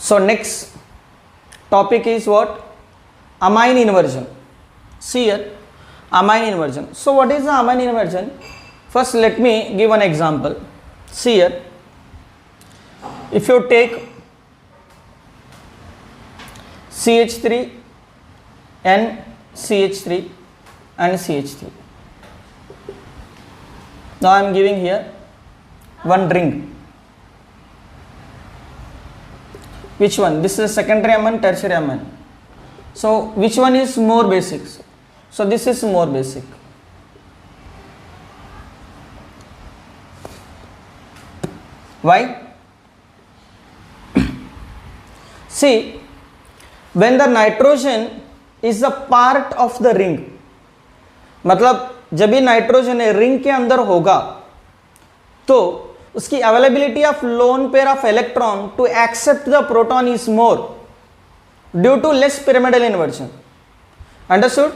So next topic is what? Amine inversion. See here, amine inversion. So what is the amine inversion? First let me give an example. See here, if you take CH3, NCH3 and CH3. Now I am giving here one ring. Which one? This is secondary amine, tertiary amine. So which one is more basic? So this is more basic. Why? See, when the nitrogen is a part of the ring, मतलब जब ये nitrogen है ring के अंदर होगा तो उसकी availability of lone pair of electron to accept the proton is more due to less pyramidal inversion. Understood?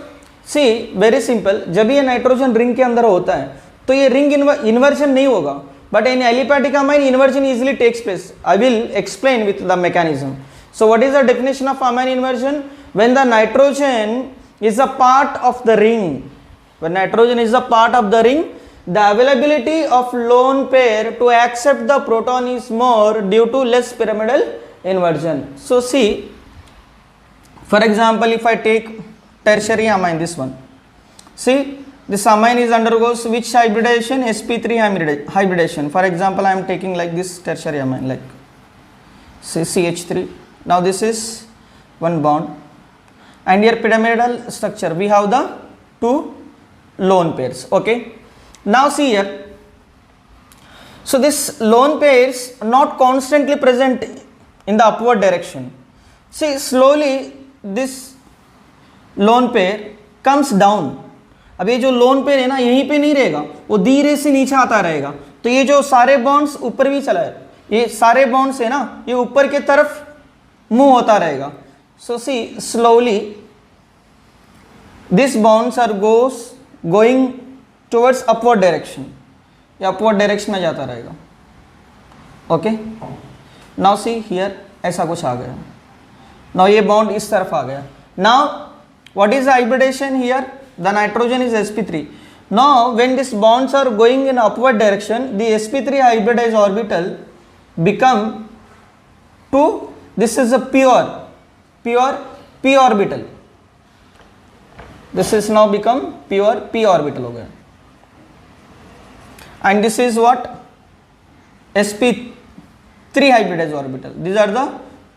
See very simple, जब ये नाइट्रोजन रिंग के अंदर होता है तो ये रिंग इन्वर्जन नहीं होगा, but in aliphatic amine inversion easily takes place. I will explain with the mechanism. So what is the definition of amine inversion? When the nitrogen is a part of the ring, when nitrogen is a part of the ring, the availability of lone pair to accept the proton is more due to less pyramidal inversion. So see, for example, if I take tertiary amine, this one, see this amine is undergoes which hybridization? sp3 hybridization. For example, I am taking like this tertiary amine, like say CH3. Now this is one bond, and here pyramidal structure we have the two lone pairs. Okay, now see here, so this lone pairs not constantly present in the upward direction. See, slowly this lone pair comes down. अब ये जो loan pair है ना यहीं पे नहीं रहेगा, वो धीरे से नीचे आता रहेगा. तो ये जो सारे बॉन्ड्स ऊपर भी चला है, ये सारे बॉन्ड्स है ना ये ऊपर के तरफ मूव होता रहेगा. So see slowly this bonds are going towards upward direction, ये अपवर्ड डायरेक्शन में जाता रहेगा. ओके, नाउ सी हियर ऐसा कुछ आ गया. नाउ ये बॉन्ड इस तरफ आ गया. Now what is the hybridization here? The nitrogen is sp3. Now when this bonds are going in upward direction, the sp3 hybridized orbital become to this is a pure p orbital. This is now become pure p orbital हो गया. And this is what? sp3 hybridized orbital. These are the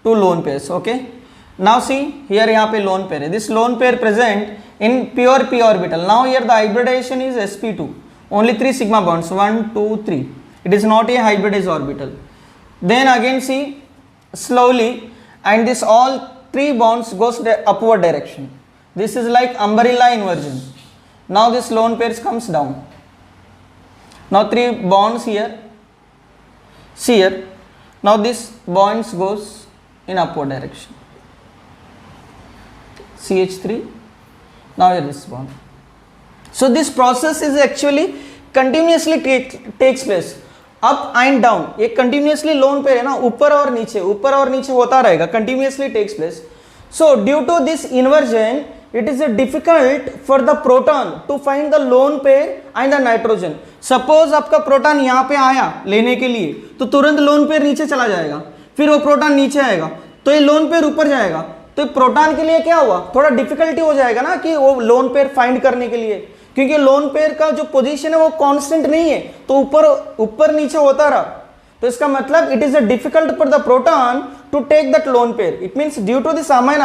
two lone pairs. Okay, now see here यहाँ पे lone pair है. This lone pair present in pure p orbital. Now here the hybridization is sp2, only 3 sigma bonds, 1 2 3. It is not a hybridized orbital. Then again see slowly, and this all 3 bonds goes the upward direction. This is like umbrella inversion. Now this lone pairs comes down. Now 3 bonds here. See here, now this bonds goes in upward direction. CH3. Now here this bond. So this process is actually continuously takes place. Up and down, ये continuously lone pair है ना, ऊपर और नीचे होता रहेगा, continuously takes place. So due to this inversion it is difficult for the proton to find the lone pair and the nitrogen. Suppose आपका proton यहाँ पे आया लेने के लिए तो तुरंत लोन पेयर नीचे चला जाएगा, फिर वो प्रोटॉन नीचे आएगा तो ये लोन पेयर ऊपर जाएगा. तो प्रोटॉन के लिए क्या हुआ, थोड़ा डिफिकल्टी हो जाएगा ना कि वो लोन पेयर फाइंड करने के लिए, क्योंकि लोन पेयर का जो पोजीशन है वो कांस्टेंट नहीं है, तो ऊपर नीचे होता रहा. तो इसका मतलब it is a difficult for the proton to take that lone pair. It means due to this amine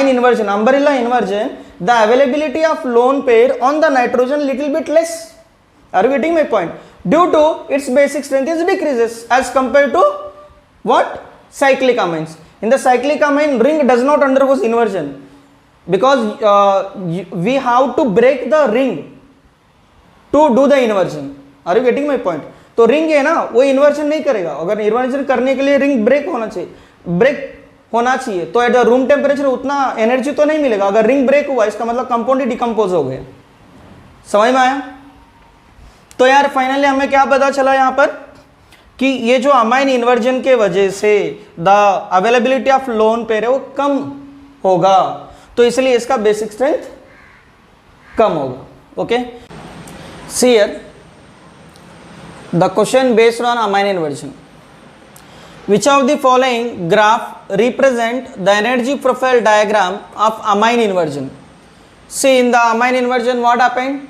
inversion, umbrella inversion, the availability of lone pair on the nitrogen little bit less. Are you getting my point? Due to its basic strength is decreases as compare to what? Cyclic amines. In the cyclic amine ring does not undergoes inversion, because we have to break the ring to do the inversion. Are you getting my point? तो ring है ना वो inversion नहीं करेगा. अगर inversion करने के लिए रिंग ब्रेक होना चाहिए तो एट द रूम टेम्परेचर उतना एनर्जी तो नहीं मिलेगा. अगर रिंग ब्रेक हुआ इसका मतलब कंपाउंड ही डिकम्पोज हो गया. समझ में आया? तो यार फाइनली हमें क्या पता चला यहाँ पर कि ये जो अमाइन इन्वर्जन के वजह से the availability of lone pair है वो कम होगा, तो इसलिए इसका बेसिक स्ट्रेंथ कम होगा। Okay, see here the question based on amine inversion, which of the following graph represent the energy profile diagram of amine inversion? See, in the amine inversion what happened,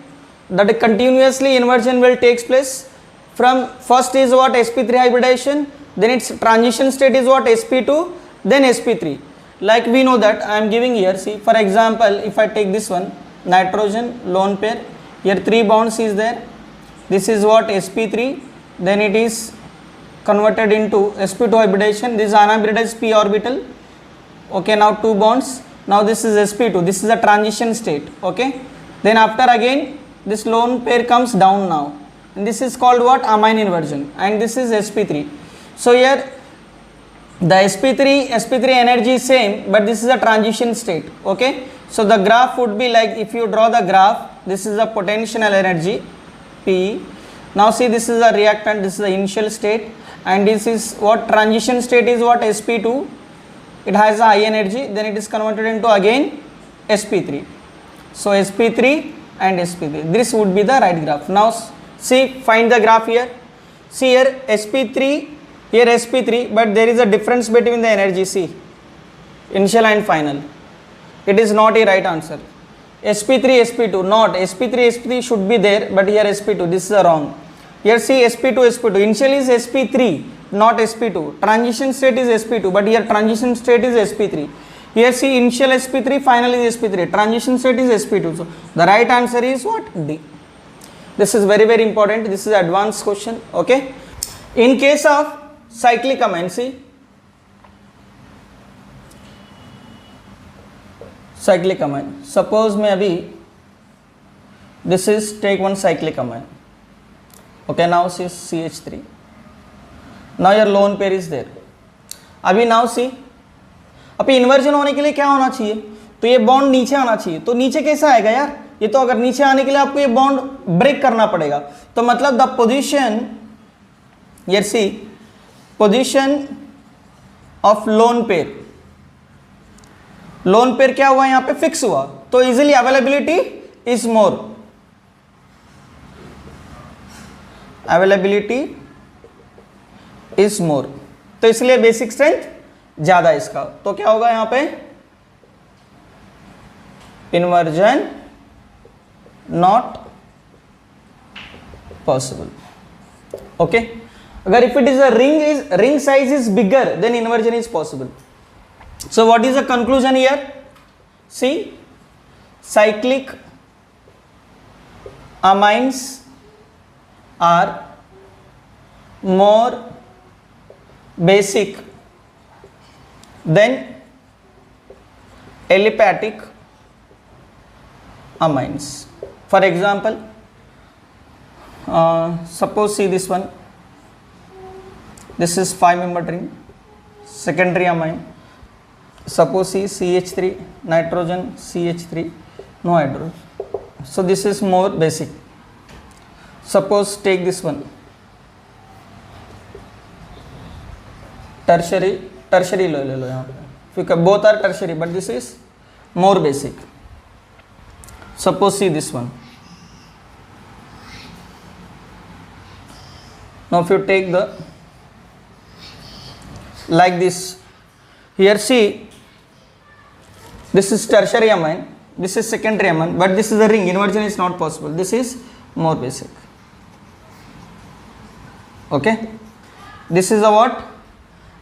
that continuously inversion will takes place from first is what sp3 hybridization, then its transition state is what sp2, then sp3. Like we know that I am giving here, see for example if I take this one nitrogen lone pair, here 3 bonds is there, this is what sp3, then it is converted into sp2 hybridization, this is unhybridized p orbital. Okay, now 2 bonds, now this is sp2, this is a transition state. Okay, then after again this lone pair comes down now, and this is called what, amine inversion, and this is sp3. So here the sp3 energy is same, but this is a transition state. Okay, so the graph would be like, if you draw the graph, this is the potential energy p. Now see, this is the reactant, this is the initial state, and this is what, transition state is what, sp2, it has a high energy, then it is converted into again sp3. So sp3 and sp3, this would be the right graph. Now see, find the graph here. See here sp3, here sp3, but there is a difference between the energy. See, initial and final, it is not a right answer. sp3 sp2, not sp3 should be there, but here sp2, this is a wrong. Here see sp2 initial is sp3, not sp2, transition state is sp2, but here transition state is sp3. Here see, initial sp3, final is sp3, transition state is sp2. So the right answer is what, D. This is very very important, this is advanced question. Okay, in case of cyclic amine, see cyclic amine, suppose मैं अभी this is take one cyclic amine. Okay, now see CH3, now your lone pair is there. अभी now see, अभी inversion होने के लिए क्या होना चाहिए, तो ये बॉन्ड नीचे आना चाहिए, तो नीचे कैसे आएगा यार, ये तो अगर नीचे आने के लिए आपको ये बॉन्ड ब्रेक करना पड़ेगा, तो मतलब द पोजीशन, ये see position of lone pair, lone pair क्या हुआ यहाँ पे, फिक्स हुआ, तो easily availability is more, availability is more, तो इसलिए बेसिक स्ट्रेंथ ज्यादा इसका, तो क्या होगा यहां पे, इन्वर्जन नॉट पॉसिबल. ओके, अगर if it is a ring size is bigger then inversion is possible. So what is the conclusion here, see cyclic amines are more basic than aliphatic amines. For example, suppose see this one, this is 5-member ring, secondary amine. Suppose see CH3, nitrogen, CH3, no hydrogen. So this is more basic. Suppose take this one, tertiary ले लो यहाँ पे, because both are tertiary but this is more basic. Suppose see this one. Now if you take the like this, here see, this is tertiary amine, this is secondary amine, but this is a ring, inversion is not possible, this is more basic. Okay, this is a what,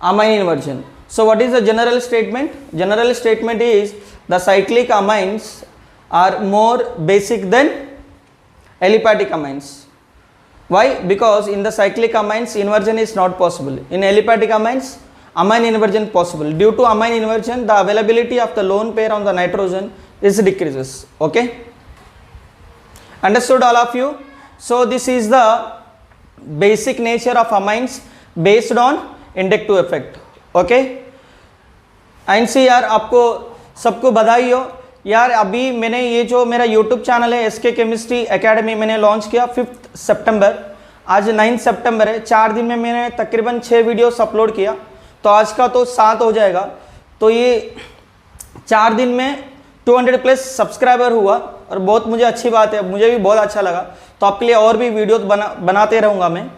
amine inversion. So what is the general statement? General statement is the cyclic amines are more basic than aliphatic amines. Why? Because in the cyclic amines inversion is not possible, in aliphatic amines amine inversion possible. Due to amine inversion, the availability of the lone pair on the nitrogen is decreases. Okay, understood all of you? So this is the basic nature of amines based on inductive effect. Okay, and see यार आपको सबको बधाई हो यार, अभी मैंने ये जो मेरा यूट्यूब चैनल है SK केमिस्ट्री एकेडमी मैंने लॉन्च किया 5 सितंबर, आज 9 सितंबर है, 4 दिन में मैंने तकरीबन 6 वीडियोस अपलोड किया, तो आज का तो 7 हो जाएगा। तो ये 4 दिन में 200 प्लस सब्सक्राइबर हुआ और बहुत मुझे अच्छी बात है, मुझे भी बहुत अच्छा लगा। तो आपके लिए और भी वीडियो बनाते रहूँगा मैं।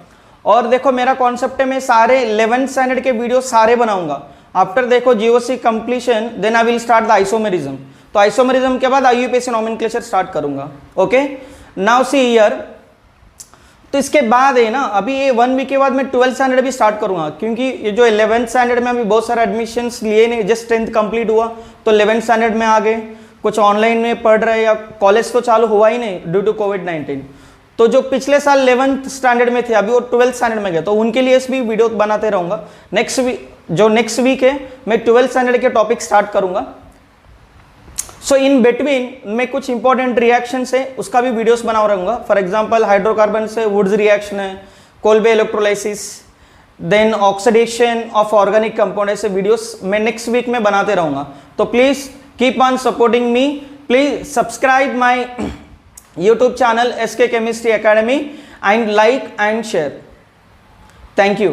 और देखो मेरा कॉन्सेप्ट है, मैं सारे 11th स्टैंडर्ड के वीडियो सारे बनाऊंगा। आफ्टर देखो GOC completion then I will start the isomerism. तो आइसोमेरिज्म के बाद IUPAC नॉमेनक्लेचर स्टार्ट करूंगा। Okay, now see here. तो इसके बाद है ना, अभी ये 1 वीक के बाद मैं 12th स्टैंडर्ड भी स्टार्ट करूंगा, क्योंकि ये जो 11th स्टैंडर्ड में अभी बहुत सारे एडमिशन्स लिए नहीं, जस्ट 10th कंप्लीट हुआ तो 11th स्टैंडर्ड में आ गए, कुछ ऑनलाइन में पढ़ रहे, या कॉलेज तो चालू हुआ ही नहीं ड्यू टू कोविड-19। तो जो पिछले साल 11th स्टैंडर्ड में थे अभी वो 12th स्टैंडर्ड में गए, तो उनके लिए भी वीडियो बनाते रहूंगा। नेक्स्ट वीक है मैं 12th स्टैंडर्ड के टॉपिक स्टार्ट करूंगा। सो इन बिटवीन मैं कुछ इंपॉर्टेंट रिएक्शंस है उसका भी वीडियोस बना रहूंगा। फॉर एग्जांपल हाइड्रोकार्बन से वुड्स रिएक्शन है, Kolbe electrolysis, then oxidation of organic compound, ऐसे वीडियोस मैं नेक्स्ट वीक में बनाते रहूंगा। तो please keep on supporting me, please subscribe my YouTube channel SK Chemistry Academy and like and share. Thank you.